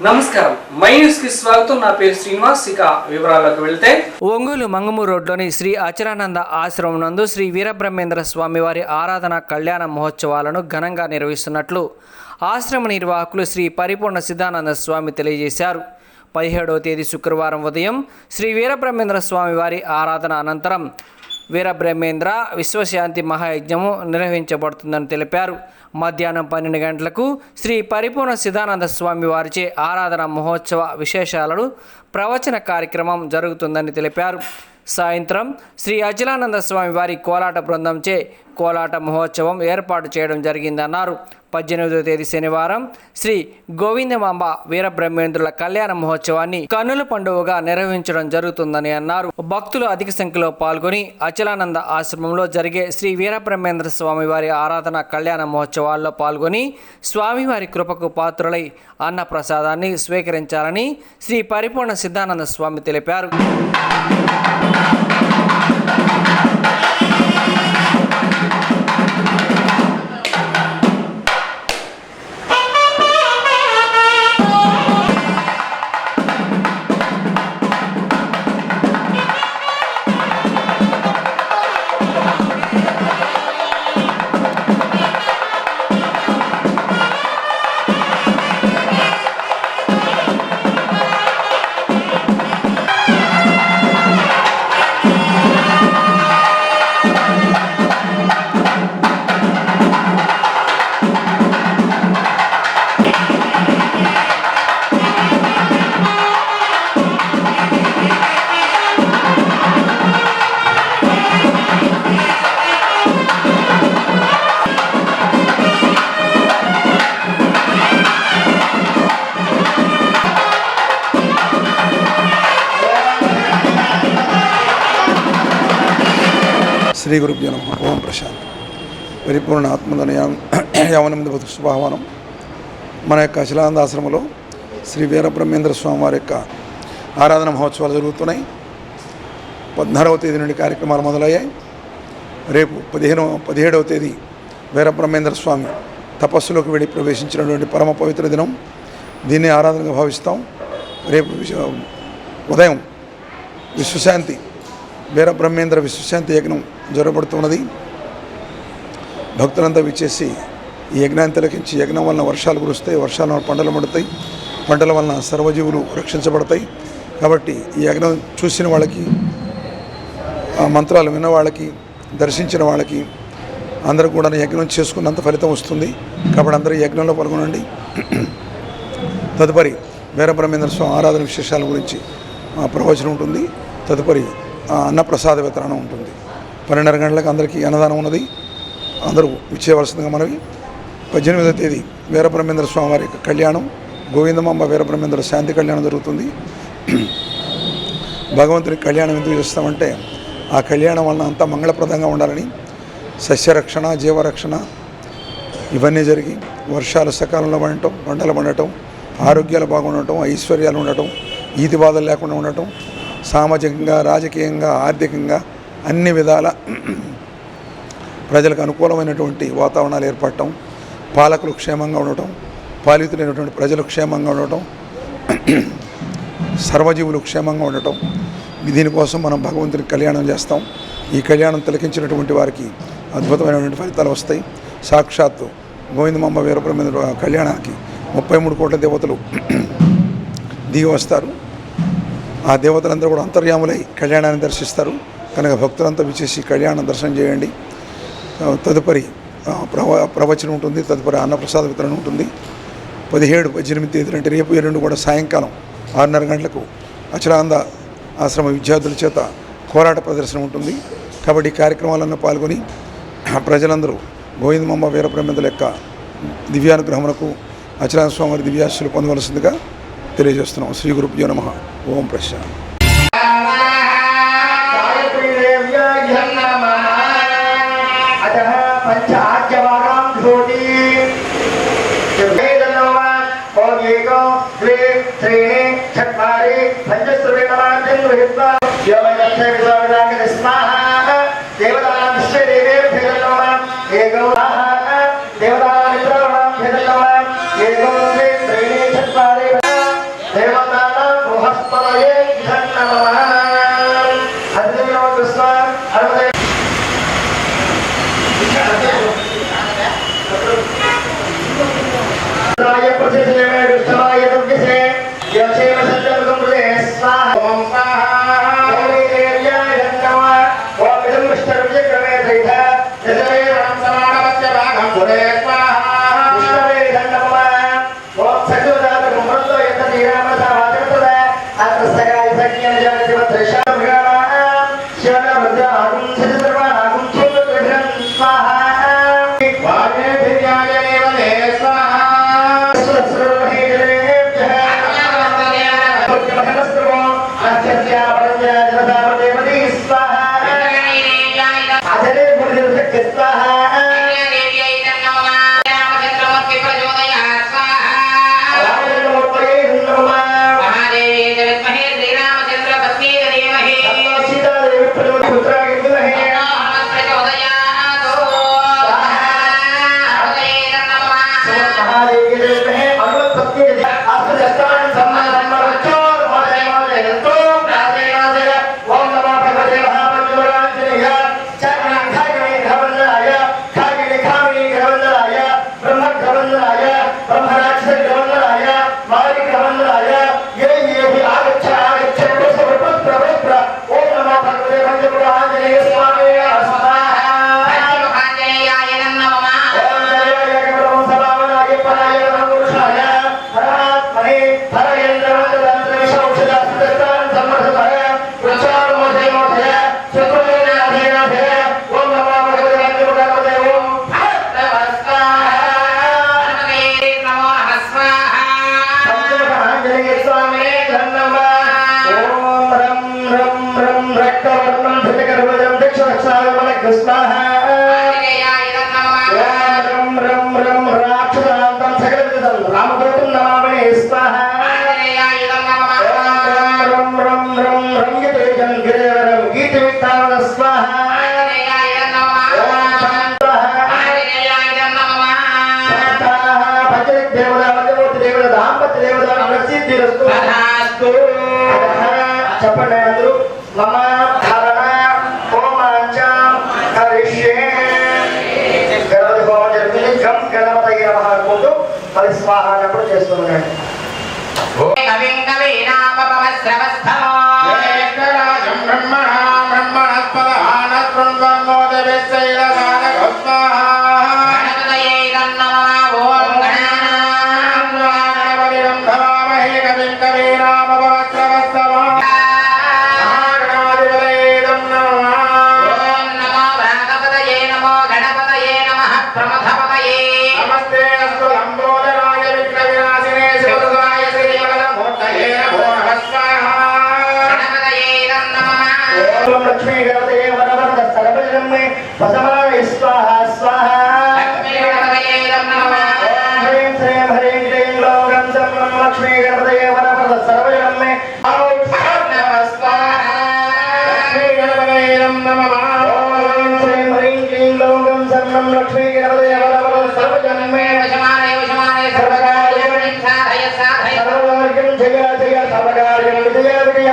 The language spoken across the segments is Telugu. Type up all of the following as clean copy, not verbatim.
నమస్కారం, మై న్యూస్ కి స్వాగతం. నా పేరు శ్రీనివాస్. ఇక వివరాల్లోకి వెళ్తే, ఒంగోలు మంగమూరు రోడ్లోని శ్రీ అచలానంద ఆశ్రమం నందు శ్రీ వీరబ్రహ్మేంద్ర స్వామి వారి ఆరాధన కళ్యాణ మహోత్సవాలను ఘనంగా నిర్వహిస్తున్నట్లు ఆశ్రమ నిర్వాహకులు శ్రీ పరిపూర్ణ సిద్ధానంద స్వామి తెలియజేశారు. 17వ తేదీ శుక్రవారం ఉదయం శ్రీ వీరబ్రహ్మేంద్ర స్వామి వారి ఆరాధన అనంతరం వీరబ్రహ్మేంద్ర విశ్వశాంతి మహాయజ్ఞము నిర్వహించబడుతుందని తెలిపారు. మధ్యాహ్నం 12 గంటలకు శ్రీ పరిపూర్ణ సిద్ధానంద స్వామి వారిచే ఆరాధన మహోత్సవ విశేషాలను ప్రవచన కార్యక్రమం జరుగుతుందని తెలిపారు. సాయంత్రం శ్రీ అచలానంద స్వామి వారి కోలాట బృందంచే కోలాట మహోత్సవం ఏర్పాటు చేయడం జరిగిందన్నారు. 18వ తేదీ శనివారం శ్రీ గోవిందమాంబ వీరబ్రహ్మేంద్రుల కళ్యాణ మహోత్సవాన్ని కన్నుల పండుగగా నిర్వహించడం జరుగుతుందని అన్నారు. భక్తులు అధిక సంఖ్యలో పాల్గొని అచలానంద ఆశ్రమంలో జరిగే శ్రీ వీరబ్రహ్మేంద్ర స్వామి వారి ఆరాధన కళ్యాణ మహోత్సవాల్లో పాల్గొని స్వామివారి కృపకు పాత్రులై అన్న ప్రసాదాన్ని స్వీకరించాలని శ్రీ పరిపూర్ణ సిద్ధానంద స్వామి తెలిపారు. శ్రీ గురుభ్యో నమః. ఓం ప్రశాంత్. పరిపూర్ణ ఆత్మధన యవనమిది బతుకు శుభాహ్వానం. మన యొక్క అచలానంద ఆశ్రమంలో శ్రీ వీరబ్రహ్మేంద్ర స్వామి వారి యొక్క ఆరాధన మహోత్సవాలు జరుగుతున్నాయి. 14వ తేదీ నుండి కార్యక్రమాలు మొదలయ్యాయి. రేపు 17వ తేదీ వీరబ్రహ్మేంద్ర స్వామి తపస్సులోకి వెళ్ళి ప్రవేశించినటువంటి పరమ పవిత్ర దినం. దీన్ని ఆరాధనగా భావిస్తాం. రేపు ఉదయం విశ్వశాంతి వీరబ్రహ్మేంద్ర విశ్వశాంతి యజ్ఞం జరగబడుతున్నది. భక్తులంతా విచ్చేసి ఈ యజ్ఞాన్ని తిలకించి, యజ్ఞం వలన వర్షాలు కురుస్తాయి, వర్షాల వలన పంటలు పండుతాయి, పంటల వలన సర్వజీవులు రక్షించబడతాయి. కాబట్టి ఈ యజ్ఞం చూసిన వాళ్ళకి, ఆ మంత్రాలు విన్న వాళ్ళకి, దర్శించిన వాళ్ళకి అందరూ కూడా యజ్ఞం చేసుకున్నంత ఫలితం వస్తుంది. కాబట్టి అందరూ యజ్ఞంలో పాల్గొనండి. తదుపరి వీరబ్రహ్మేంద్ర స్వామి ఆరాధన విశేషాల గురించి ప్రవచనం ఉంటుంది. తదుపరి అన్నప్రసాద వితరణ ఉంటుంది. 12:30 గంటలకు అందరికీ అన్నదానం ఉన్నది. అందరూ ఇచ్చేవలసిందిగా మనవి. 18వ తేదీ వీరబ్రహ్మేంద్ర స్వామి వారి యొక్క కళ్యాణం, గోవిందమాంబ వీరబ్రహ్మేంద్ర శాంతి కళ్యాణం జరుగుతుంది. భగవంతుని కళ్యాణం ఎందుకు చేస్తామంటే ఆ కళ్యాణం వలన అంతా మంగళప్రదంగా ఉండాలని, సస్యరక్షణ, జీవరక్షణ ఇవన్నీ జరిగి వర్షాలు సకాలంలో పడటం, పంటలు పండటం, ఆరోగ్యాలు బాగుండటం, ఐశ్వర్యాలు ఉండటం, ఈతి బాధలు లేకుండా ఉండటం, సామాజికంగా, రాజకీయంగా, ఆర్థికంగా అన్ని విధాల ప్రజలకు అనుకూలమైనటువంటి వాతావరణాలు ఏర్పడటం, పాలకులు క్షేమంగా ఉండటం, పాలితులైనటువంటి ప్రజలు క్షేమంగా ఉండటం, సర్వజీవులు క్షేమంగా ఉండటం. దీనికోసం మనం భగవంతుని కళ్యాణం చేస్తాం. ఈ కళ్యాణం తిలకించినటువంటి వారికి అద్భుతమైనటువంటి ఫలితాలు వస్తాయి. సాక్షాత్తు గోవిందమాంబ వీరబ్రహ్మేంద్ర కళ్యాణానికి 33 కోట్ల దేవతలు దిగి వస్తారు. ఆ దేవతలందరూ కూడా అంతర్యాములై కళ్యాణాన్ని దర్శిస్తారు. కనుక భక్తులంతా విచ్చేసి కళ్యాణం దర్శనం చేయండి. తదుపరి ప్రవచనం ఉంటుంది. తదుపరి అన్నప్రసాద వితరణ ఉంటుంది. 17, 18 తేదీలు అంటే రేపు ఎల్లుండి కూడా సాయంకాలం 6:30 గంటలకు అచలానంద ఆశ్రమ విద్యార్థుల చేత కోలాట ప్రదర్శన ఉంటుంది. కాబట్టి ఈ కార్యక్రమాలను పాల్గొని ప్రజలందరూ గోవిందమాంబ వీరబ్రహ్మేంద్రుల యొక్క దివ్యానుగ్రహమునకు, అచలానంద స్వామి వారి దివ్యాశీస్సులు పొందవలసిందిగా తెలియజేస్తున్నాం. శ్రీ గురుభ్యో నమః. ఓం ప్రశాంత్. దేవతా దేవతానాం బృహస్పతయే నమః. అద్వైత కృష్ణ హనుమతే రాయ ప్రతిదేవే విష్ణువాయ దుర్గసే యచేవ సత్యం కృతే స్వాహ ఓం స్వాహ ఓం దేవ్యాయ నమః ఓం విష్ణు విష్ణుర్విక్రమే దైత యజమే రం సమానవస్య భాగం పురే స్వాహ విష్ణువే నమః ఓం సత్యదాత గుణతో యత శ్రీరామ సవాచరత అత్రసగాయ సఖ్యం జగతి వత్రషా భగవాన్ శివన వృద్ధ ఆగుం సర్వానాగుం చోద్రహం స్వాహ వాగే దివ్యాయ దేవతే స్వాహ చెప్పండి అందరూ మమ ధారణ హోమాంచం కరిష్యే గణపతి హోమం జరుగుతుంది గం గణపతయ్య నమః అనుకుంటూ మరి స్వాహ అన్నప్పుడు చేస్తున్నాడు. లక్ష్మీ గణపతే వరవరద సర్వజన్మే వసమాయ స్వాహ స్వాహ హ్రీం శ్రీం హ్రీం క్లీం గ్లౌం గం లక్ష్మీ గణపతే వరవరద సర్వజన్మే స్వాహ లక్ష్మీ గణపతే నమః హ్రీం శ్రీం హ్రీం క్లీం గ్లౌం గం లక్ష్మీ గణపతే వరవరద సర్వజన్మే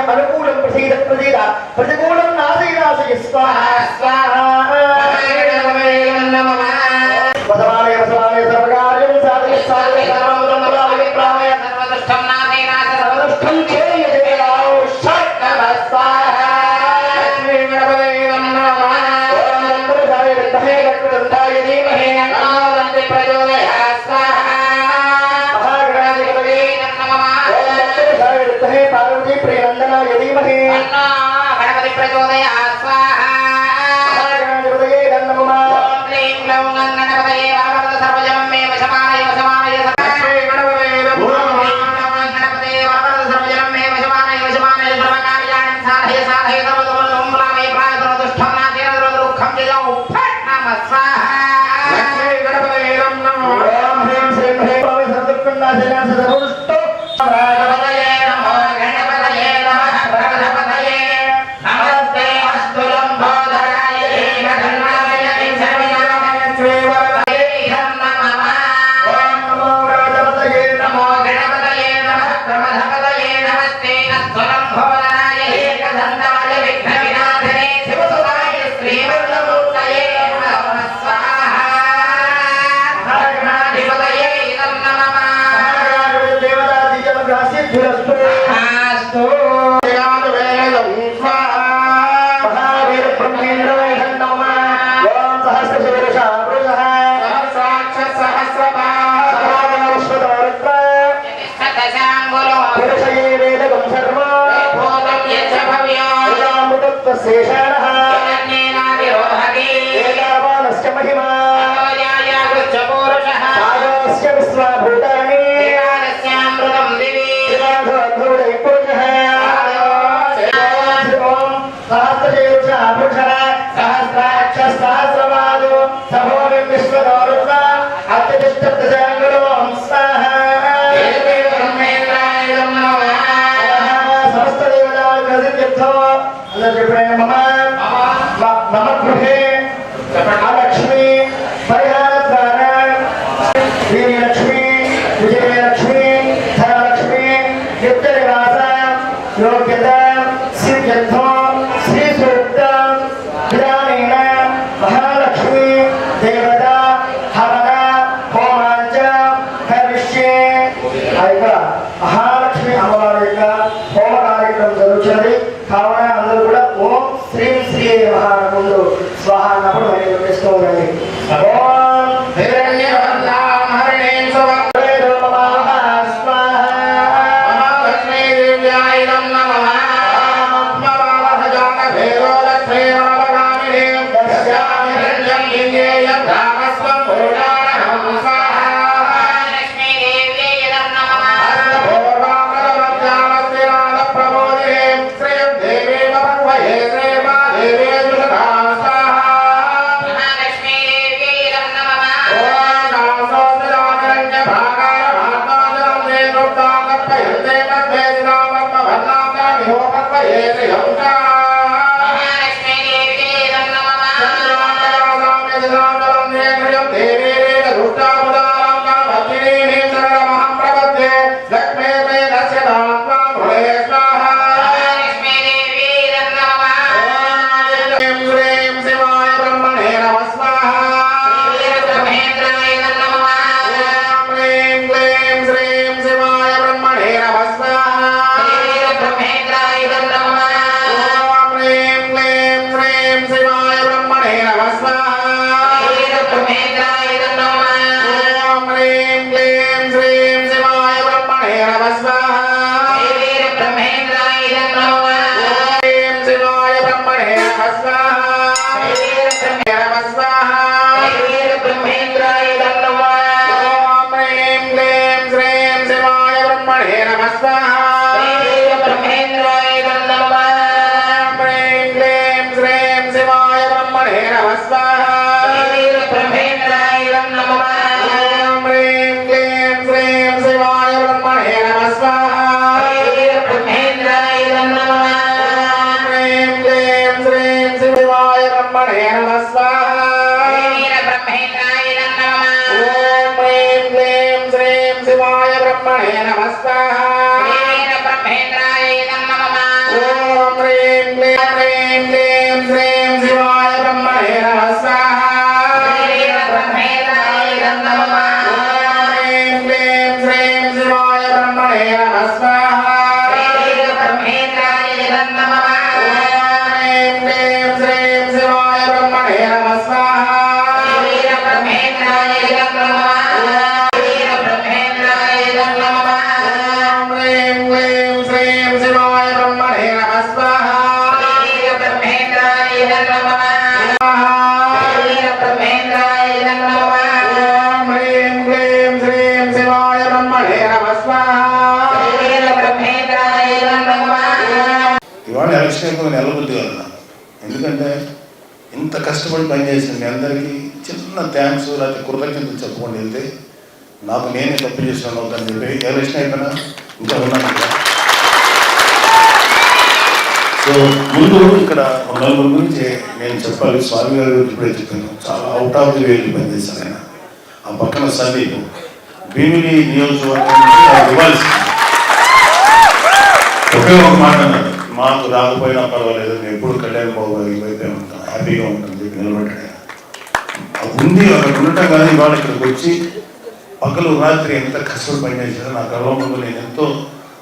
అనుకూలం ప్రసీద ప్రసీద ప్రతికూలం నాశయ నాశయ స్వాహ స్వాహ వసమాలయ వసమాలయ సర్వకార్యం సాధయ సాధయ సర్వముదం బలాయ ప్రాయ సర్వదుష్టం నాశయ నాశ సర్వదుష్టం చేయ జయలావు షట్నమ స్వాహ లక్ష్మీ గణపతే నమః ఓం నంబరధాయ విద్మహే వక్రతుండాయ ధీమహి తన్నో ప్రచోదయాత్ స్వాహ మహాగణాధిపతయే నమః ఓం నంబరధాయ విద్మహే పార్వతీ ప్రియనందనాయ ధీమహి తన్నో గణపతి ప్రచోదయాత్ స్వాహ మహాగణాధిపతయే నమః ఓం క్లీం గ్లౌం గణపతయే వరవరద సర్వజనం మే వశమానయ వశమానయ సిద్ధిరస్తు ఆస్తు వేదం స్వాహా మహావీర బ్రహ్మేంద్ర వైహం నమః ఓం సహస్రశీర్ష వృషః సహస్రాక్ష సహస్రపాద సహస్రదోరుత్ర నిష్టదశాంగులో పురుషయే వేదం సర్వ భూతం యచ్చ భవ్యో రామతత్వ శేషానః అన్యేనాదిరోహతి ఏతావానస్య మహిమా యాయ కృచ్చ పురుషః ఆగస్య విశ్వభూతాని ఏకాదశ్యామృతం దివి త్రివాధోధూడే పురుషః ఓం సహస్రశీర్ష వృషః సహస్రాక్ష సహస్రపాదో సభోమి విశ్వదోరుత్ర అత్యతిష్టదశాంగులో స్వాహా సమస్త దేవతా మమ గృహే లక్ష్మి పరిహార ద్వారా శ్రీలక్ష్మి విజయలక్ష్మి ధనలక్ష్మి నిత్య నివాస యోగ్యత సిద్ధ్యర్థం శ్రీ సూక్త విధానేన మహాలక్ష్మి దేవత హవన హోమాంచ కరిష్యే ఆ యొక్క మహాలక్ష్మి అమ్మవారి యొక్క హోమ కార్యక్రమం జరుగుతున్నది. కావున అందరూ కూడా ఓం శ్రీ శ్రీ మహా ముందు స్వాహ అన్నప్పుడు మరి చేస్తూ ఉండండి. ఓం హిరణ్యవర్ణాం హరిణీం సువర్ణేదో నమః స్వాహా మహాలక్ష్మీ దేవ్యాయ నమః ఆత్మవాహజాన భేదో లక్ష్మీ నమగామిని దస్యామి హిరణ్యం లింగే యద్ధామస్వం పూర్ణానహం స్వాహా లక్ష్మీ దేవ్యాయ నమః అష్టభోర్వామరమధ్యామస్తినాద ప్రబోధినే శ్రీం దేవీ మహత్వయే శ్రీమాదేవే దుషదా స్వాహా మహాలక్ష్మీ దేవ్యాయ నమః ఓం నామోస్మిదాకరణ్య భాగాయ మహాత్మాజలం దే నృత్తాం కర్పయంతే మధ్యే దినామర్మవర్ణాంగా విహోపత్వయే శ్రీహం మహాలక్ష్మీ దేవ్యాయ నమః చంద్రమాంగళాసామ్య దినాంగలం దే శ్రియం దేవీ రేణ దుష్టాముదారాంగా భద్రిణీం శరణమహం ప్రపద్యే లక్ష్మీ మే దస్యదాత్మా భువే స్వాహా మహాలక్ష్మీ దేవ్యాయ నమః ఓం హ్రీం శివాయ బ్రహ్మణే నమః స్వాహా బ్రహ్మేంద్రాయ నమః ఓం హ్రీం క్లీం శ్రీం శివాయ బ్రహ్మణే నమః స్వాహా బ్రహ్మేంద్రాయ నమః ఓం హ్రీం క్లీం శ్రీం శివాయ బ్రహ్మణే నమః స్వాహా బ్రహ్మేంద్రాయ నమః ఓం హ్రీం క్లీం శ్రీం శివాయ బ్రహ్మణే నమః స్వాహా బ్రహ్మేంద్రాయ నమః ఓం శివాయ బ్రహ్మణే నమః స్వాహా నమః స్వాహా బ్రహ్మేంద్రాయ నమః ఓం హ్రీం క్లీం శ్రీం శివాయ బ్రహ్మణే నమః స్వాహా బ్రహ్మేంద్రాయ నమః ఓం హ్రీం క్లీం శ్రీం శివాయ బ్రహ్మణే నమః స్వాహా బ్రహ్మేంద్రాయ నమః ఓం హ్రీం క్లీం శ్రీం శివాయ బ్రహ్మణే నమః స్వాహా బ్రహ్మేంద్రాయ నమః ఓం హ్రీం క్లీం శ్రీం శివాయ బ్రహ్మణే నమః స్వాహా బ్రహ్మేంద్రాయ నమః ఓం హ్రీం క్లీం శ్రీం శివాయ బ్రహ్మణే నమః స్వాహా బ్రహ్మేంద్రాయ నమః ఓం హ్రీం క్లీం శ్రీం శివాయ బ్రహ్మణే నమః స్వాహా బ్రహ్మేంద్రాయ నమః ఓం హ్రీం క్లీం శ్రీం శివాయ బ్రహ్మణే నమః స్వాహా బ్రహ్మేంద్రాయ నమః ఓం హ్రీం క్లీం శ్రీం శివాయ బ్రహ్మణే నమః స్వాహా బ్రహ్మేంద్రాయ నమః బ్రహ్మేంద్రాయ నమః ఓం హ్రీం క్లీం శ్రీం శివాయ బ్రహ్మణే నమః స్వాహా బ్రహ్మేంద్రాయ నమః బ్రహ్మేంద్రాయ నమః ఓం హ్రీం క్లీం శ్రీం శివాయ బ్రహ్మణే నమః స్వాహా బ్రహ్మేంద్రాయ నమః ఇవాళ ఎలక్షన్ అయిపోయి నెలబుద్ధి వల్ల ఎందుకంటే ఇంత కష్టపడి పనిచేసిన మీ అందరికీ చిన్న థ్యాంక్స్ లేకపోతే కృతజ్ఞతలు చెప్పుకొని వెళ్తే నాకు నేనే తప్పు చేసినాను అవుతాను చెప్పి ఎలక్షన్ అయిపోయినా ఇంకా ఉన్నాను కదా. సో ముందు ఇక్కడ ఒక నలుగురు గురించి నేను చెప్పాలి. స్వామి గారి గురించి ఇప్పుడే చెప్పాను. చాలా అవుట్ ఆఫ్ ది వేలు పనిచేశాను ఆయన. ఆ పక్కన సందీప్ భీమిలి నియోజకవర్గం నుంచి ఇవ్వాల్సింది ఒకే ఒక మాట అన్నాడు, మాకు రాకపోయినా పర్వాలేదు, నేను ఎప్పుడు కళ్యాణ్ బాబు గారికి వైపే ఉంటాను, హ్యాపీగా ఉంటాను చెప్పి నిలబెట్టాడు. ఉంది అక్కడ ఉండటం కానీ ఇవాళ ఇక్కడికి వచ్చి పగలు రాత్రి ఎంత కష్టపడి పనిచేసారో నా కళ్ళ ముందు నేను ఎంతో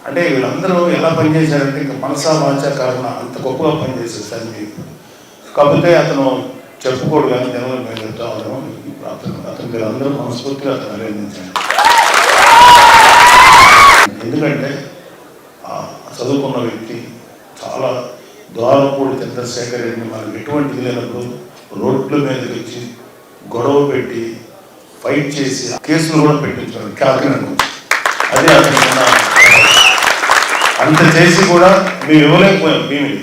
అంటే వీళ్ళందరూ ఎలా పనిచేశారంటే ఇంకా మనసా వాచా కారణ అంత గొప్పగా పనిచేశారు సంజీవ్. కాకపోతే అతను చెప్పుకోడు కానీ జనంలో మేము చెప్తా ఉన్నాము. అతను వీళ్ళందరూ మనస్ఫూర్తిగా అతను అభినందించారు. ఎందుకంటే చదువుకున్న వ్యక్తి చాలా ద్వారపూడి చంద్రశేఖర్ రెడ్డిని మనం ఎటువంటిది లేనప్పుడు రోడ్ల మీదకి వచ్చి గొడవ పెట్టి ఫైట్ చేసి కేసులు కూడా పెట్టించారు కాకినాడ. అదే అతను అంత చేసి కూడా మేము ఇవ్వలేకపోయాం భీమిని.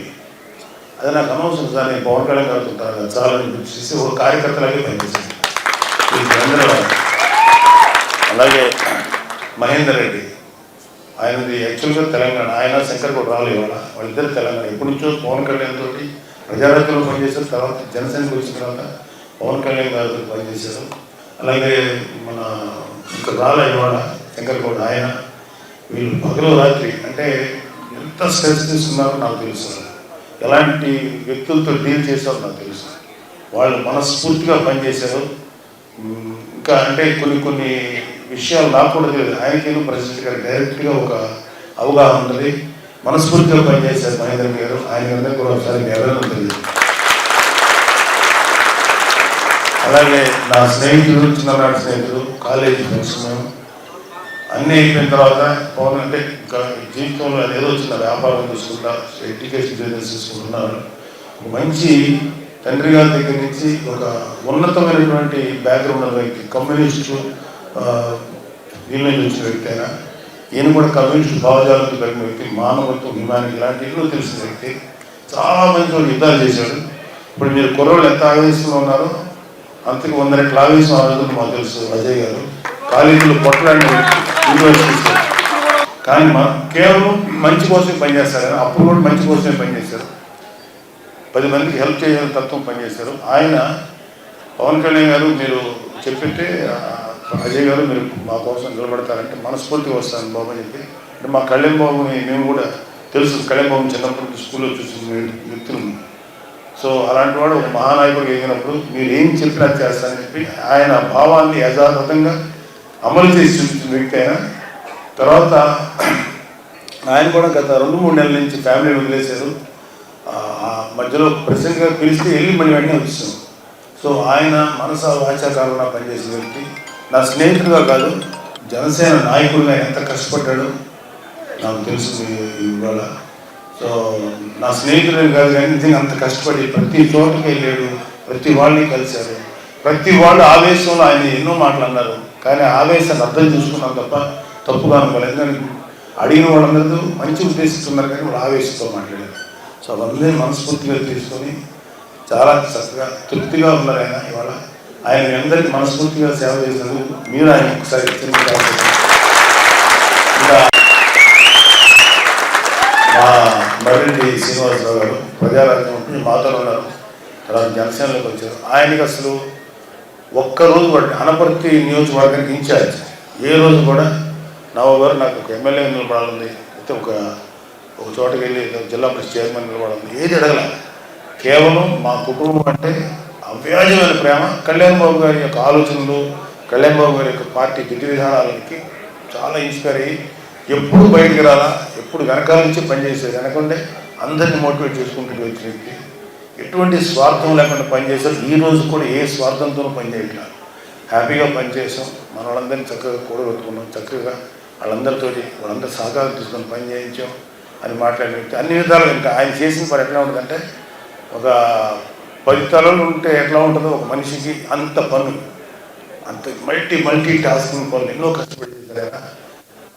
అది నాకు అనవసరం సార్, నేను పవన్ కళ్యాణ్ గారు ఉంటాను చాలా చేసి ఒక కార్యకర్తలాగే పనిచేశాను. అలాగే మహేందర్ రెడ్డి ఆయనది యాక్చువల్గా తెలంగాణ, ఆయన శంకర్ కూడా రాలేదు. వాళ్ళిద్దరు తెలంగాణ. ఎప్పటి నుంచో పవన్ కళ్యాణ్ తోటి ప్రజారాజ్యంలో పనిచేశారు. తర్వాత జనసేనకు వచ్చిన తర్వాత పవన్ కళ్యాణ్ గారితో పనిచేశారు. అలాగే మన ఇంకా రాలే ఇవాళ శంకర్ కూడా ఆయన. వీళ్ళు పగలు రాత్రి అంటే ఎంత స్ట్రెస్ తీసుకున్నారో నాకు తెలుసు, ఎలాంటి వ్యక్తులతో డీల్ చేశారో నాకు తెలుసు. వాళ్ళు మనస్ఫూర్తిగా పనిచేశారు. ఇంకా అంటే కొన్ని విషయాలు నాకు కూడా తెలియదు. ఆయనకేమో ప్రెసిడెంట్ గారు డైరెక్ట్గా ఒక అవగాహన ఉన్నది. మనస్ఫూర్తిగా పనిచేశారు మహేంద్ర గారు. ఆయన అందరికీ కూడా ఒకసారి ఎవరైనా తెలియదు. అలాగే నా స్నేహితుడు, చిన్ననాటి స్నేహితుడు, కాలేజీ ఫ్రెండ్స్ మేము అన్నీ అయిపోయిన తర్వాత పవన్ అంటే ఇంకా జీవితంలో ఏదో చిన్న వ్యాపారం తీసుకుంటా, ఎడ్యుకేషన్ బిజినెస్ తీసుకుంటున్నారు. మంచి తండ్రి గారి దగ్గర నుంచి ఒక ఉన్నతమైనటువంటి బ్యాక్గ్రౌండ్ ఉన్న వ్యక్తి, కమ్యూనిస్టు వీళ్ళ నుంచి వచ్చిన వ్యక్తి అయినా ఈయన కూడా కమ్యూనిస్టు భావజాలంతో కలిగిన వ్యక్తి, మానవత్వం, హ్యుమానిటీ ఇలాంటి ఎన్నో తెలిసిన వ్యక్తి. చాలా మంది వాళ్ళు యుద్ధాలు చేశాడు. ఇప్పుడు మీరు కుర్రోళ్ళు ఎంత ఆవేశంలో ఉన్నారో అంతకు 100 రెట్లు ఆవేశం ఆ రోజులు మాకు తెలుసు. అజయ్ గారు కాలేజీలో పొట్టలాంటి యూనివర్సిటీస్, కానీ కేవలం మంచి కోసమే పనిచేస్తారు. అప్పుడు కూడా మంచి కోసమే పనిచేశారు. 10 మందికి హెల్ప్ చేయాలని తత్వం పనిచేశారు. ఆయన పవన్ కళ్యాణ్ గారు మీరు చెప్పితే అజయ్ గారు మీరు మా కోసం నిలబడతారంటే మనస్ఫూర్తిగా వస్తాను బాబు అని చెప్పి. అంటే మా కళ్యాణ్ బాబుని మేము కూడా తెలుసు, కళ్యాణ్ బాబుని చిన్నప్పటి స్కూల్లో చూసిన వ్యక్తులు. సో అలాంటి వాడు ఒక మహానాయకుడు ఎగినప్పుడు మీరు ఏం చెప్పినా చేస్తారని చెప్పి ఆయన భావాన్ని యథాతథంగా అమలు చేసి చూపించిన వ్యక్తి అయినా. తర్వాత ఆయన కూడా గత 2-3 నెలల నుంచి ఫ్యామిలీ వదిలేశారు. మధ్యలో ప్రెసిడెంట్గా పిలిస్తే వెళ్ళి మళ్ళీ వెంటనే వచ్చాం. సో ఆయన మనసా వాచాకారంగా పనిచేసిన వ్యక్తి. నా స్నేహితుడుగా కాదు, జనసేన నాయకుడిగా ఎంత కష్టపడ్డాడు నాకు తెలుసు ఇవాళ. సో నా స్నేహితుడే కాదు కానీ నిజంగా అంత కష్టపడి ప్రతి చోటుకి వెళ్ళాడు, ప్రతి వాళ్ళని కలిశారు. ప్రతి వాళ్ళు ఆవేశంలో ఆయన ఎన్నో మాటలు అన్నారు, కానీ ఆవేశాన్ని అర్థం చేసుకున్నాం తప్ప తప్పుగా అనుకోలేదు. ఎందుకంటే అడిగిన వాళ్ళందరూ మంచి ఉద్దేశిస్తున్నారు కానీ వాళ్ళు ఆవేశంతో మాట్లాడారు. సో అవన్నీ మనస్ఫూర్తిగా తీసుకొని చాలా చక్కగా తృప్తిగా ఉన్నారు ఆయన ఇవాళ. ఆయన అందరికీ మనస్ఫూర్తిగా సేవ చేసినందుకు మీరు ఆయన ఒకసారి ఇంకా మా మర్రెడ్డి శ్రీనివాసరావు గారు ప్రజారాజ్యం మాతో ఉన్నారు. తర్వాత జనసేనలోకి వచ్చారు. ఆయనకి అసలు ఒక్కరోజు కూడా అనపర్తి నియోజకవర్గానికి ఇన్ఛార్జ్, ఏ రోజు కూడా నవ్వు గారు నాకు ఒక ఎమ్మెల్యే నిలబడాలి, అయితే ఒక చోటకి వెళ్ళి జిల్లా పరిషత్ చైర్మన్ నిలబడాలి, ఏది అడగల. కేవలం మా కుటుంబం అంటే అవ్యాజమైన ప్రేమ. కళ్యాణ్ బాబు గారి యొక్క ఆలోచనలు, కళ్యాణ్ బాబు గారి యొక్క పార్టీ విధి విధానాలకి చాలా ఇన్స్పైర్ అయ్యి ఎప్పుడు బయటికి రాలా, ఎప్పుడు వెనకాల నుంచి పనిచేసేది. వెనకంటే అందరినీ మోటివేట్ చేసుకుంటూ వచ్చిన వ్యక్తి, ఎటువంటి స్వార్థం లేకుండా పనిచేశారు. ఈ రోజు కూడా ఏ స్వార్థంతోనూ పనిచేయట్లేదు, హ్యాపీగా పనిచేసాం. మన వాళ్ళందరినీ చక్కగా కూడబెట్టుకున్నాం, చక్కగా వాళ్ళందరూ సహకారం తీసుకొని పని చేయించాం అని మాట్లాడిన వ్యక్తి. అన్ని విధాలుగా ఇంకా ఆయన చేసిన పని ఎట్లా ఉంటుందంటే, ఒక 10 తలలు ఉంటే ఎట్లా ఉంటుందో ఒక మనిషికి అంత పనులు, అంత మల్టీ టాస్కింగ్ పనులు ఎన్నో కష్టపడి చేశారు.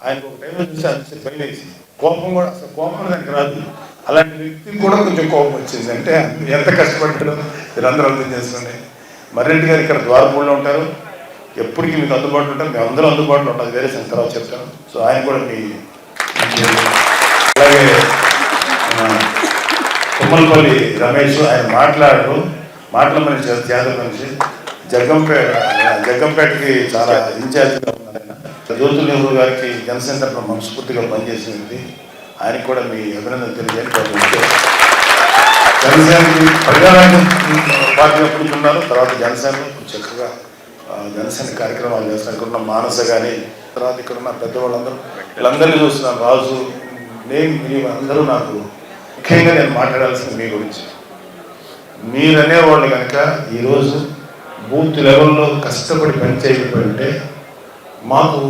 ఆయనకు ఒక టైంలో చూసి అంతే భయం వేసి కోపం కూడా అసలు కోపం దానికి రాదు. అలాంటి వ్యక్తికి కూడా కొంచెం కోపం వచ్చింది. అంటే ఎంత కష్టపడ్డాడో మీరందరూ అర్థం చేసుకోండి. మర్రెడ్డి గారు ఇక్కడ ద్వారపూడిలో ఉంటారు, ఎప్పటికీ మీకు అందుబాటులో ఉంటారు, మేము అందరూ అందుబాటులో ఉంటాం. వేరే తర్వాత చెప్తాను. సో ఆయన కూడా మీ అలాగే తుమ్మలపల్లి రమేష్, ఆయన మాటల మనిషి, జాతర మనిషి. జగ్గంపేటకి చాలా ఇన్ఛార్జిగా ఉన్నారు ఆయన. జ్యోతుల నెహ్రూ గారికి జనసేన తరఫున మనస్ఫూర్తిగా పనిచేసిన వ్యక్తి. ఆయనకి కూడా మీ అభినందన తెలియజేయండి. జనసేనకి ప్రజారాజ్యం పార్టీ ఎప్పుడు ఉన్నారు, తర్వాత జనసేనలో చక్కగా జనసేన కార్యక్రమాలు చేస్తారు. ఇక్కడ ఉన్న మానస కానీ తర్వాత ఇక్కడ ఉన్న పెద్దవాళ్ళందరూ వీళ్ళందరినీ చూస్తున్నాను, రాజు, నేను, మీరు అందరూ నాకు ముఖ్యంగా నేను మాట్లాడాల్సింది మీ గురించి. మీరనేవాళ్ళు కనుక ఈరోజు బూత్ లెవెల్లో కష్టపడి పనిచేయకపోయింటే మాకు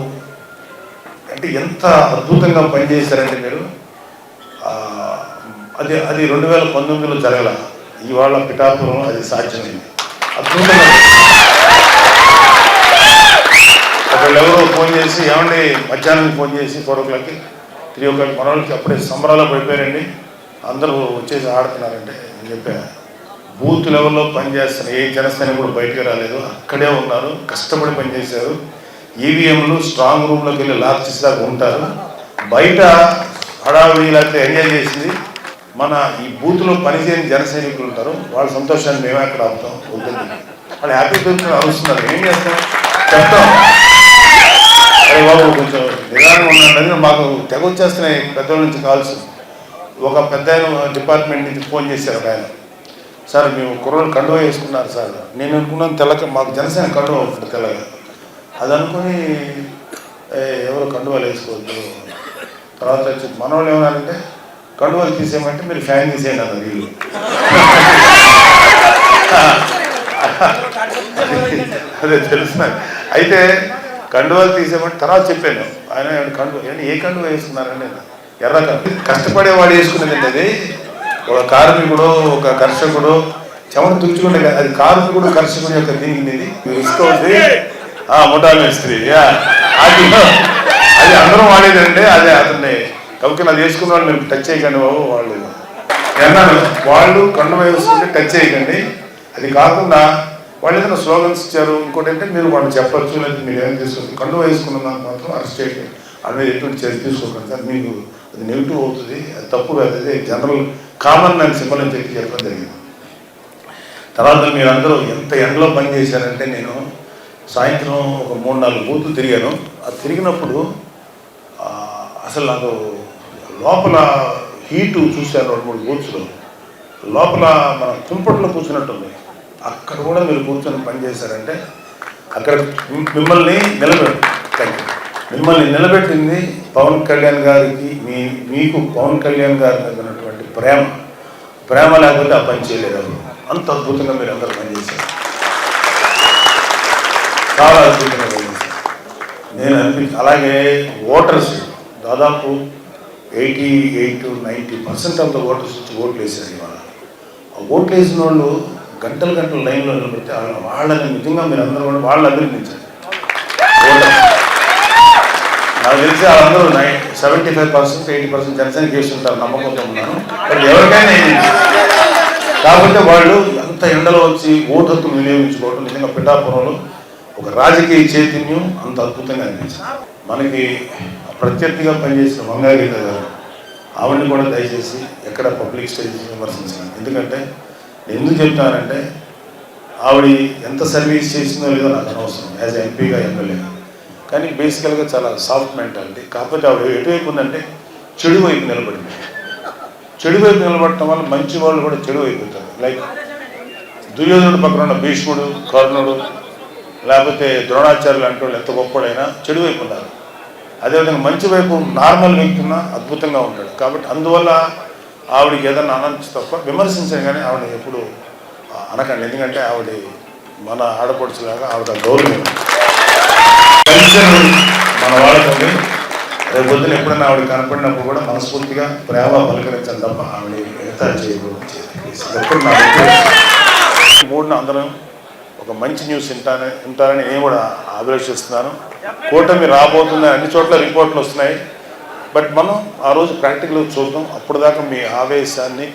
అంటే ఎంత అద్భుతంగా పనిచేశారంటే మీరు. అది 2019లో జరగల, ఇవాళ పిఠాపురం అది సాధ్యమైంది. అద్భుతంగా ఒకళ్ళెవరో ఫోన్ చేసి, ఏమండి మధ్యాహ్నం ఫోన్ చేసి 4 o'clockకి 3 o'clock మన వాళ్ళకి అప్పుడే సంబరాల్లో పడిపోయారండి, అందరూ వచ్చేసి ఆడుతున్నారంటే నేను చెప్పా, బూత్ లెవెల్లో పనిచేస్తున్న ఏ జనసేన కూడా బయటకు రాలేదు, అక్కడే ఉన్నారు, కష్టపడి పనిచేశారు. ఈవీఎంలు స్ట్రాంగ్ రూమ్లోకి వెళ్ళి లాక్ చేసేదాకా ఉంటారు. బయట హడావిడి లేకపోతే ఎంజాయ్ చేసింది మన ఈ బూత్లో పనిచేయని జన సైనికులు ఉంటారు, వాళ్ళ సంతోషాన్ని మేమే అక్కడ ఆపుతాం. వద్దండి, వాళ్ళు హ్యాపీ దొరికి అరుస్తున్నారు, ఏం చేస్తాం చెప్తాం. అరే బాబు కొంచెం నిదానం ఉన్నాడని మాకు తెగ వచ్చేస్తున్నాయి పెద్దవాళ్ళ నుంచి కాల్స్. ఒక పెద్ద డిపార్ట్మెంట్ నుంచి ఫోన్ చేశారు ఒక ఆయన, సార్ మేము కుర్రోళ్ళు కండువా వేసుకున్నారు సార్. నేను అనుకున్నాను తెల్లక, మాకు జనసేన కండువా ఉంటుంది తెల్లగా, అది అనుకుని ఎవరు కండువాలు వేసుకోవద్దు. తర్వాత వచ్చి మన వాళ్ళు ఏమన్నారంటే కండువాలు తీసేయమంటే మీరు ఫ్యాన్ తీసేయండి అన్నారు వీళ్ళు. అదే తెలుసు. అయితే కండువాలు తీసేయమంటే తర్వాత చెప్పాను, ఆయన ఏ కండువ వేసుకున్నారండి, ఎర్ర కష్టపడేవాడు వేసుకునేదండి. అది ఒక కార్మికుడు, ఒక కర్షకుడు చెమట తుడుచుకుంటే అది కార్మికుడు కర్షకుడు యొక్క దీనికి తీసుకోండి. ముఠా మేస్త్రి అది అందరం వాడేదండి. అదే అతన్ని కవికి అది వేసుకున్న వాళ్ళు మీరు టచ్ చేయకండి బాబు, వాళ్ళు అన్నాను, వాళ్ళు కండువ వేసుకుంటే టచ్ చేయకండి. అది కాకుండా వాళ్ళు ఏదైనా స్లోగన్స్ ఇచ్చారు, ఇంకోటి అంటే మీరు వాళ్ళు చెప్పచ్చు, లేదా మీరు ఏమైనా తీసుకుంటారు, కండువ వేసుకున్న దానికి మాత్రం అరెస్ట్ చేయండి, అది మీద ఎటువంటి చర్య తీసుకోకండి సార్, మీకు అది నెగిటివ్ అవుతుంది, అది తప్పు కాదు, అదే జనరల్ కామన్ అని సింబల్ అని చెప్పడం జరిగింది. తర్వాత మీరందరూ ఎంత ఎండలో పని చేశారంటే, నేను సాయంత్రం ఒక 3-4 బూతులు తిరిగాను. అది తిరిగినప్పుడు అసలు నాకు లోపల హీటు చూశాను. 2-3 బూత్స్లో లోపల మన కుంపట్లో కూర్చున్నట్టుంది. అక్కడ కూడా మీరు కూర్చొని పనిచేశారంటే, అక్కడ మిమ్మల్ని నిలబెట్టింది పవన్ కళ్యాణ్ గారికి, మీకు పవన్ కళ్యాణ్ గారి మీద ఉన్నటువంటి ప్రేమ లేకపోతే ఆ పని చేయలేదు. అంత అద్భుతంగా మీరు అందరూ పనిచేశారు, చాలా అద్భుతంగా పనిచేశారు. నేను అలాగే ఓటర్స్ దాదాపు 88-90% ఆఫ్ ద ఓటర్స్ వచ్చి ఓట్లు వేశారు. ఇవాళ ఆ ఓట్లు వేసిన వాళ్ళు గంటలు లైన్లో నిలబెడితే వాళ్ళని నిజంగా మీరు అందరూ కూడా వాళ్ళు అభినందించారు. నాకు తెలిసి వాళ్ళందరూ 75%-80% జనసేన చేస్తుంటారు, నమ్మకంతో ఉన్నాను. బట్ ఎవరికైనా కాబట్టి వాళ్ళు అంత ఎండలో వచ్చి ఓటు హక్కును వినియోగించుకోవడం నిజంగా పిఠాపురంలో ఒక రాజకీయ చైతన్యం అంత అద్భుతంగా అనిపించింది. మనకి ప్రత్యర్థిగా పనిచేసిన వంగాగీత గారు, ఆవిడని కూడా దయచేసి ఎక్కడ పబ్లిక్ స్టేజ్ విమర్శించాను. ఎందుకంటే నేను ఎందుకు చెప్తానంటే, ఆవిడ ఎంత సర్వీస్ చేసిందో లేదో నాకు అనవసరం, యాజ్ ఎంపీగా ఎమ్మెల్యేగా. కానీ బేసికల్గా చాలా సాఫ్ట్ మెంటాలిటీ. కాకపోతే ఆవిడ ఎటువైపు ఉందంటే చెడు వైపు నిలబడింది. చెడు వైపు నిలబడటం వల్ల మంచి వాళ్ళు కూడా చెడు అయిపోతారు. లైక్ దుర్యోధనుడు పక్కన ఉన్న భీష్ముడు, కర్ణుడు, లేకపోతే ద్రోణాచార్యులు అంటే వాళ్ళు ఎంత గొప్పడైనా చెడు వైపు ఉన్నారు. అదేవిధంగా మంచి వైపు నార్మల్ వ్యక్తి ఉన్నా అద్భుతంగా ఉంటాడు. కాబట్టి అందువల్ల ఆవిడకి ఏదన్నా అనొచ్చు తప్ప విమర్శించాను కానీ ఆవిడ ఎప్పుడు అనకండి. ఎందుకంటే ఆవిడ మన ఆడపడుచులాగా ఆవిడ గౌరవం మన వాళ్ళకి. రేపు పొద్దున ఎప్పుడైనా ఆవిడ కనపడినప్పుడు కూడా మనస్ఫూర్తిగా ప్రేమ పలకరించాలి తప్ప ఆవిడ మిగతా చేయకూడదు. ఎప్పుడు నా 3న అందరం ఒక మంచి న్యూస్ వింటారని నేను కూడా అభిలషిస్తున్నాను. కూటమి రాబోతుందని అన్ని చోట్ల రిపోర్ట్లు వస్తున్నాయి. బట్ మనం ఆ రోజు ప్రాక్టికల్గా చూద్దాం. అప్పుడు దాకా మీ ఆవేశాన్ని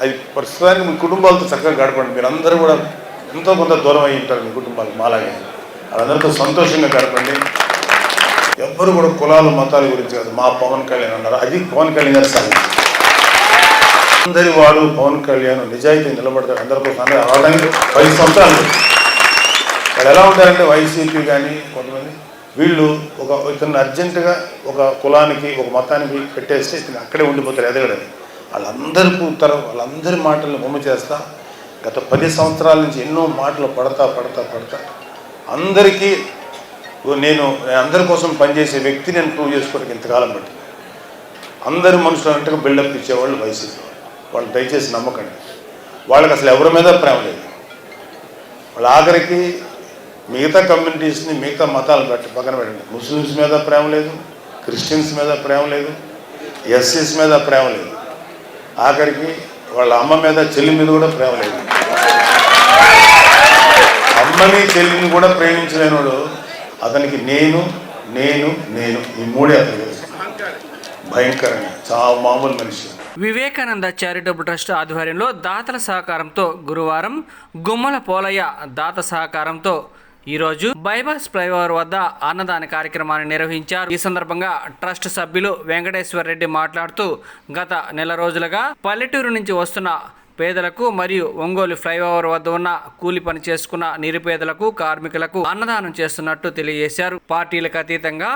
అది ప్రస్తుతానికి మీ కుటుంబాలతో చక్కగా గడపండి. మీరందరూ కూడా ఎంతో కొంత దూరం అయి ఉంటారు మీ కుటుంబాలకు, మాలాగే. వాళ్ళందరితో సంతోషంగా గడపండి. ఎవ్వరు కూడా కులాలు మతాల గురించి కాదు, మా పవన్ కళ్యాణ్ అన్నారు, అది పవన్ కళ్యాణ్ గారు సాధించారు. అందరి వాడు పవన్ కళ్యాణ్ నిజాయితీ నిలబడతాడు. అందరికోసం అవడానికి 10 సంవత్సరాలు వాళ్ళు ఎలా ఉంటారంటే, వైసీపీ కానీ కొంతమంది వీళ్ళు ఇతను అర్జెంటుగా ఒక కులానికి ఒక మతానికి పెట్టేస్తే ఇతను అక్కడే ఉండిపోతారు ఎదగడని. వాళ్ళందరి మాటలను బొమ్మ చేస్తా గత 10 సంవత్సరాల నుంచి ఎన్నో మాటలు పడతా అందరికీ నేను అందరి కోసం పనిచేసే వ్యక్తి నేను ప్రూవ్ చేసుకోవడానికి ఇంతకాలం పట్టింది. అందరి మనుషులు అన్నట్టుగా బిల్డప్ ఇచ్చేవాళ్ళు వైసీపీ వాళ్ళు దయచేసి నమ్మకండి. వాళ్ళకి అసలు ఎవరి మీద ప్రేమ లేదు. వాళ్ళు ఆఖరికి మిగతా కమ్యూనిటీస్ని మిగతా మతాలు పక్కన పెట్టండి, ముస్లిమ్స్ మీద ప్రేమ లేదు, క్రిస్టియన్స్ మీద ప్రేమ లేదు, ఎస్సీస్ మీద ప్రేమ లేదు, ఆఖరికి వాళ్ళ అమ్మ మీద చెల్లి మీద కూడా ప్రేమ లేదు. అమ్మని చెల్లిని కూడా ప్రేమించలేనోడు అతనికి నేను నేను నేను ఈ మూడే అతను భయంకరంగా చాలా మామూలు మనిషి. వివేకానంద చారిటబుల్ ట్రస్ట్ ఆధ్వర్యంలో దాతల సహకారంతో గురువారం గుమ్మల పోలయ్య దాత సహకారంతో ఈరోజు బైపాస్ ఫ్లైఓవర్ వద్ద అన్నదాన కార్యక్రమాన్ని నిర్వహించారు. ఈ సందర్భంగా ట్రస్ట్ సభ్యులు వెంకటేశ్వర్ రెడ్డి మాట్లాడుతూ గత నెల రోజులుగా పల్లెటూరు నుంచి వస్తున్న పేదలకు మరియు ఒంగోలు ఫ్లైఓవర్ వద్ద ఉన్న కూలి పని చేసుకున్న నిరుపేదలకు కార్మికులకు అన్నదానం చేస్తున్నట్టు తెలియజేశారు. పార్టీలకు అతీతంగా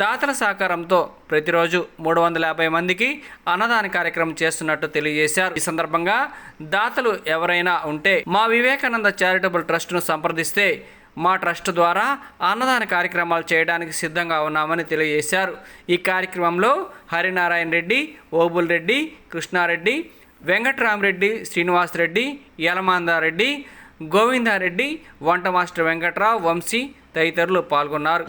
దాతల సహకారంతో ప్రతిరోజు 350 మందికి అన్నదాన కార్యక్రమం చేస్తున్నట్టు తెలియజేశారు. ఈ సందర్భంగా దాతలు ఎవరైనా ఉంటే మా వివేకానంద చారిటబుల్ ట్రస్ట్ను సంప్రదిస్తే మా ట్రస్ట్ ద్వారా అన్నదాన కార్యక్రమాలు చేయడానికి సిద్ధంగా ఉన్నామని తెలియజేశారు. ఈ కార్యక్రమంలో హరినారాయణ రెడ్డి, ఓబుల్ రెడ్డి, కృష్ణారెడ్డి, వెంకట్రామరెడ్డి, శ్రీనివాసరెడ్డి, యలమాందారెడ్డి, గోవిందారెడ్డి, వంట మాస్టర్ వెంకట్రావు, వంశీ తదితరులు పాల్గొన్నారు.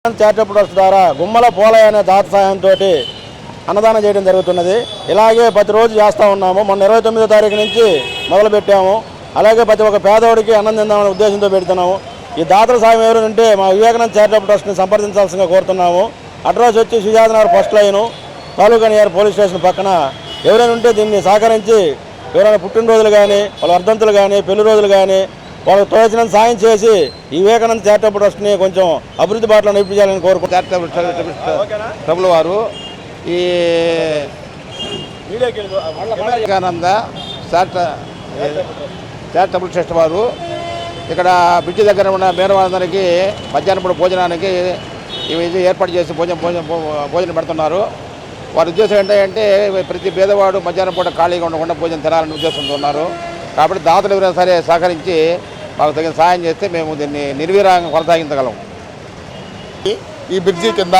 చారిటబుల్ ట్రస్ట్ ద్వారా గుమ్మల పోలయ్య అనే దాత సహాయంతో అన్నదానం చేయడం జరుగుతున్నది. ఇలాగే ప్రతిరోజు చేస్తూ ఉన్నాము. మొన్న 29వ తారీఖు నుంచి మొదలుపెట్టాము. అలాగే ప్రతి ఒక్క పేదవాడికి అన్నం తిందామనే ఉద్దేశంతో పెడుతున్నాము. ఈ దాతల సాయం ఎవరైనా ఉంటే మా వివేకానంద చారిటబుల్ ట్రస్ట్ని సంప్రదించాల్సిందిగా కోరుతున్నాము. అడ్రస్ వచ్చి సుజాత నగర్ ఫస్ట్ లైను, తాలూకా నియర్ పోలీస్ స్టేషన్ పక్కన. ఎవరైనా ఉంటే దీన్ని సహకరించి ఎవరైనా పుట్టినరోజులు కానీ వాళ్ళ వర్ధంతులు కానీ పెళ్లి రోజులు కానీ వాళ్ళకి తోచినంత సాయం చేసి ఈ వివేకానంద చారిటబుల్ ట్రస్ట్ని కొంచెం అభివృద్ధి బాటలో నడిపించాలని కోరుకుంటున్నారు. ప్రభుల వారు ఈ వివేకానంద చారిటబుల్ ట్రస్ట్ వారు ఇక్కడ బ్రిడ్జి దగ్గర ఉన్న మేరవాళ్ళందరికీ మధ్యాహ్నం పూట భోజనానికి ఇవి ఏర్పాటు చేసి భోజనం పెడుతున్నారు. వారి ఉద్దేశం ఏంటంటే ప్రతి పేదవాడు మధ్యాహ్నం పూట ఖాళీగా ఉండకుండా భోజనం తినాలని ఉద్దేశంతో ఉన్నారు. కాబట్టి దాతలు ఎవరైనా సరే సహకరించి మాకు తగిన సాయం చేస్తే మేము దీన్ని నిర్వీర్యంగా కొనసాగించగలం. ఈ బ్రిడ్జి కింద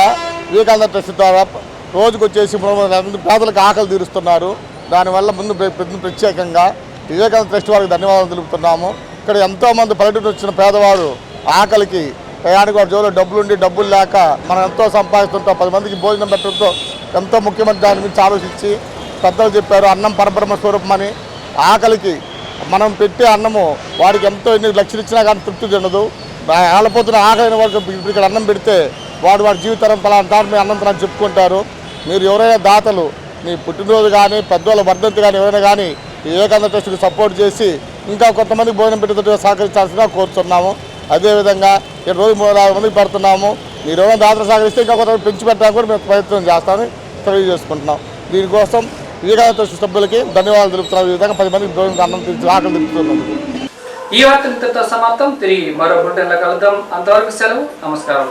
వివేకానంద ట్రస్ట్ ద్వారా రోజుకు వచ్చేసి పేదలకు ఆకలి తీరుస్తున్నారు. దానివల్ల ముందు ప్రత్యేకంగా వివేకానంద ట్రస్ట్ వారికి ధన్యవాదాలు తెలుపుతున్నాము. ఇక్కడ ఎంతోమంది పల్లెటూరు వచ్చిన పేదవారు ఆకలికి ప్రయాణికు వారి జోలో డబ్బులు లేక మనం ఎంతో సంపాదిస్తుంటాం. 10 మందికి భోజనం పెట్టడంతో ఎంతో ముఖ్యమంత్రి దాని గురించి ఆలోచించి పెద్దలు చెప్పారు, అన్నం పరబ్రహ్మ స్వరూపమని. ఆకలికి మనం పెట్టే అన్నము వాడికి ఎంతో ఎన్ని లక్షలు ఇచ్చినా కానీ తృప్తి చెందదు. ఆలపోతున్న ఆకలిన వాళ్ళకి ఇక్కడ అన్నం పెడితే వాడి జీవితం పలానా మీ అన్నం తనని చెప్పుకుంటారు. మీరు ఎవరైనా దాతలు మీ పుట్టినరోజు కానీ పెద్దవాళ్ళ వర్ధంతి కానీ ఎవరైనా కానీ వివేకానంద ట్రస్ట్కి సపోర్ట్ చేసి ఇంకా కొంతమందికి భోజనం పెట్టేటట్టుగా సహకరించాల్సిందిగా కోరుతున్నాము. అదేవిధంగా ఇక్కడ రోజు 3-4 మందికి పెడుతున్నాము. మీరు ఎవరైనా దాతలు సహకరిస్తే ఇంకా కొంత పెంచి పెట్టడానికి కూడా మేము ప్రయత్నం చేస్తామని తెలియజేసుకుంటున్నాం. దీనికోసం వివేకానంద ట్రస్ట్ సభ్యులకి ధన్యవాదాలు తెలుపుతున్నాం. ఈ విధంగా 10 మందికి భోజనం అన్నం ఆకలి తెలుపుతున్నందుకు. ఈ వార్త ఇంతటితో సమాప్తం. తిరిగి మరో బులెటిన్లో కలుద్దాం. అంతవరకు సెలవు. నమస్కారం.